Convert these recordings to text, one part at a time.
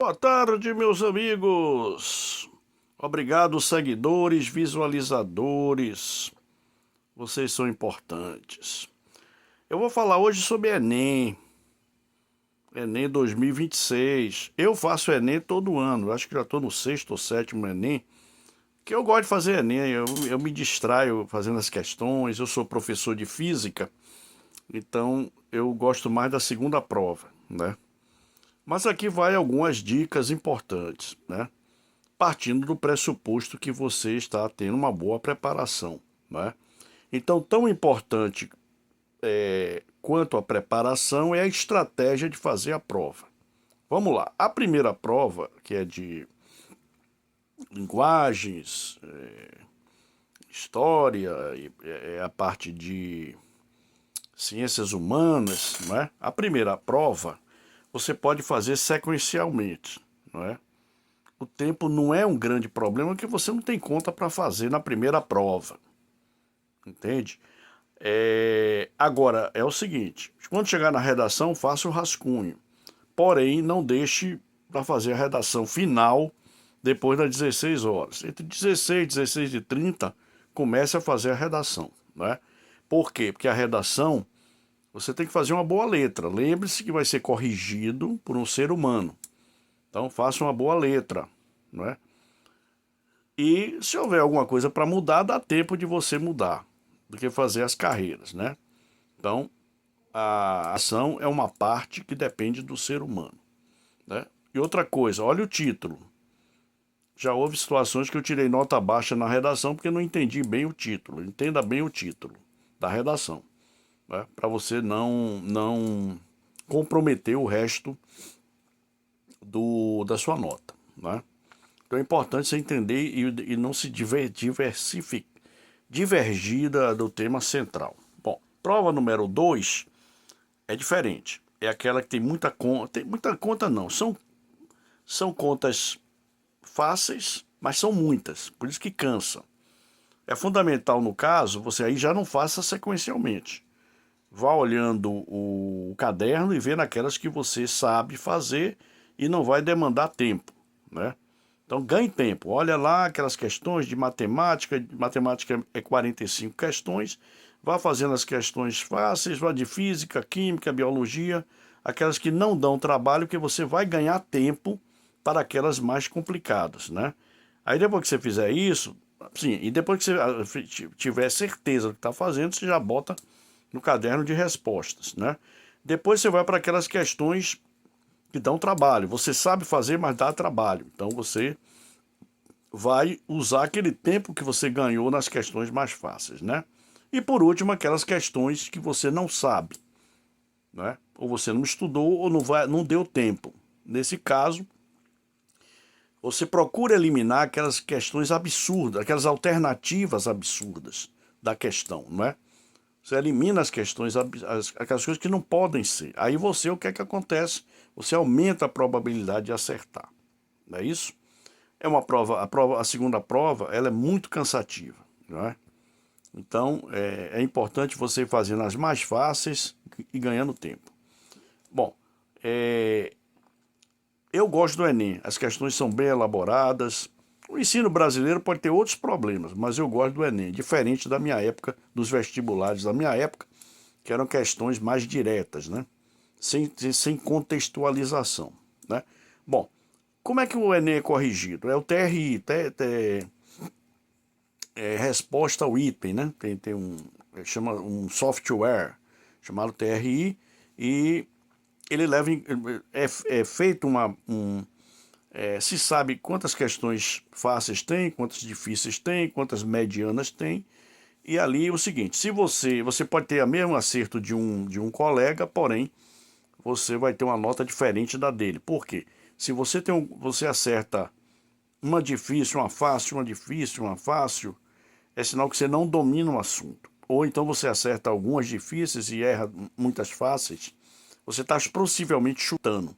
Boa tarde, meus amigos. Obrigado, seguidores, visualizadores. Vocês são importantes. Eu vou falar hoje sobre Enem. Enem 2026. Eu faço Enem todo ano. Acho que já estou no sexto ou sétimo Enem. Que eu gosto de fazer Enem. Eu me distraio fazendo as questões. Eu sou professor de física. Então eu gosto mais da segunda prova, né? Mas aqui vai algumas dicas importantes, né? Partindo do pressuposto que você está tendo uma boa preparação, né? Então, tão importante quanto a preparação é a estratégia de fazer a prova. Vamos lá. A primeira prova, que é de linguagens, história, é a parte de ciências humanas, não é? A primeira prova você pode fazer sequencialmente, não é? O tempo não é um grande problema que você não tem conta para fazer na primeira prova, entende? Agora, é o seguinte, quando chegar na redação, faça o rascunho. Porém, não deixe para fazer a redação final depois das 16 horas. Entre 16 e 16h30, comece a fazer a redação, né? Por quê? Porque a redação, você tem que fazer uma boa letra. Lembre-se que vai ser corrigido por um ser humano. Então, faça uma boa letra, não é? E se houver alguma coisa para mudar, dá tempo de você mudar, do que fazer as carreiras, né? Então, a ação é uma parte que depende do ser humano, né? E outra coisa, olha o título. Já houve situações que eu tirei nota baixa na redação porque não entendi bem o título. Entenda bem o título da redação, né? Para você não comprometer o resto da sua nota, né? Então é importante você entender e não se divergir do tema central. Bom, prova número 2 é diferente. É aquela que tem muita conta. Tem muita conta não. São contas fáceis, mas são muitas. Por isso que cansa. É fundamental, no caso, você aí já não faça sequencialmente. Vá olhando o caderno e vendo aquelas que você sabe fazer e não vai demandar tempo, né? Então ganhe tempo. Olha lá aquelas questões de matemática. Matemática é 45 questões. Vá fazendo as questões fáceis, vá de física, química, biologia, aquelas que não dão trabalho, que você vai ganhar tempo para aquelas mais complicadas, né? Aí depois que você fizer isso, sim, e depois que você tiver certeza do que está fazendo, você já bota no caderno de respostas, né? Depois você vai para aquelas questões que dão trabalho. Você sabe fazer, mas dá trabalho. Então você vai usar aquele tempo que você ganhou nas questões mais fáceis, né? E por último, aquelas questões que você não sabe, né? Ou você não estudou ou não deu tempo. Nesse caso, você procura eliminar aquelas questões absurdas, aquelas alternativas absurdas da questão, não é? Você elimina as questões, aquelas coisas que não podem ser. Aí você, o que é que acontece? Você aumenta a probabilidade de acertar. Não é isso? É uma prova, a segunda prova, ela é muito cansativa, não é? Então, é importante você ir fazendo as mais fáceis e ganhando tempo. Bom, eu gosto do Enem. As questões são bem elaboradas. O ensino brasileiro pode ter outros problemas, mas eu gosto do Enem, diferente da minha época, dos vestibulares da minha época, que eram questões mais diretas, né? Sem contextualização, né? Bom, como é que o Enem é corrigido? É o TRI, resposta ao item, né? Tem chama um software chamado TRI e ele leva é feito se sabe quantas questões fáceis tem, quantas difíceis tem, quantas medianas tem. E ali é o seguinte, se você pode ter o mesmo acerto de um colega, porém você vai ter uma nota diferente da dele. Por quê? Se você acerta uma difícil, uma fácil, uma difícil, uma fácil, é sinal que você não domina o assunto. Ou então você acerta algumas difíceis e erra muitas fáceis, você está possivelmente chutando.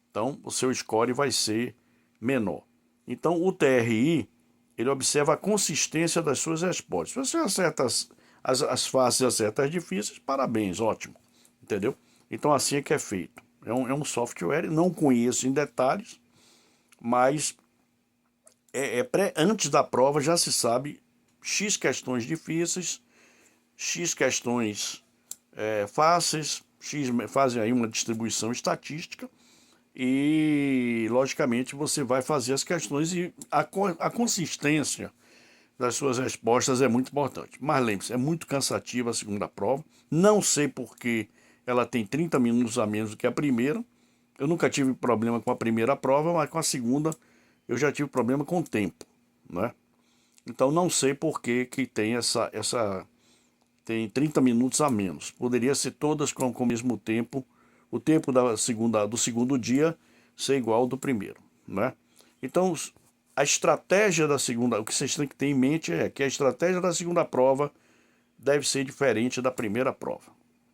Então, o seu score vai ser menor. Então, o TRI, ele observa a consistência das suas respostas. Se você acerta as fáceis e acerta as difíceis, parabéns, ótimo. Entendeu? Então, assim é que é feito. É um software, não conheço em detalhes, mas antes da prova já se sabe X questões difíceis, X questões fáceis, X fazem aí uma distribuição estatística e, logicamente, você vai fazer as questões e a consistência das suas respostas é muito importante. Mas lembre-se, é muito cansativa a segunda prova. Não sei porque ela tem 30 minutos a menos do que a primeira. Eu nunca tive problema com a primeira prova, mas com a segunda eu já tive problema com o tempo, né? Então não sei por que tem tem 30 minutos a menos. Poderia ser todas com o mesmo tempo, o tempo do segundo dia ser igual ao do primeiro, né? Então, a estratégia da segunda, o que vocês têm que ter em mente é que a estratégia da segunda prova deve ser diferente da primeira prova,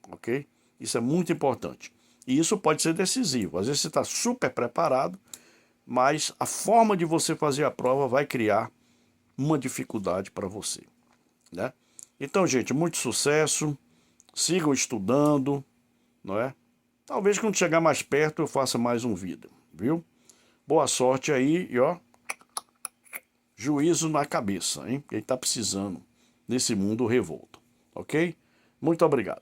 ok? Isso é muito importante. E isso pode ser decisivo. Às vezes você está super preparado, mas a forma de você fazer a prova vai criar uma dificuldade para você, né? Então, gente, muito sucesso, sigam estudando, não é? Talvez quando chegar mais perto eu faça mais um vídeo, viu? Boa sorte aí e ó, juízo na cabeça, hein? Quem tá precisando nesse mundo revolto, ok? Muito obrigado.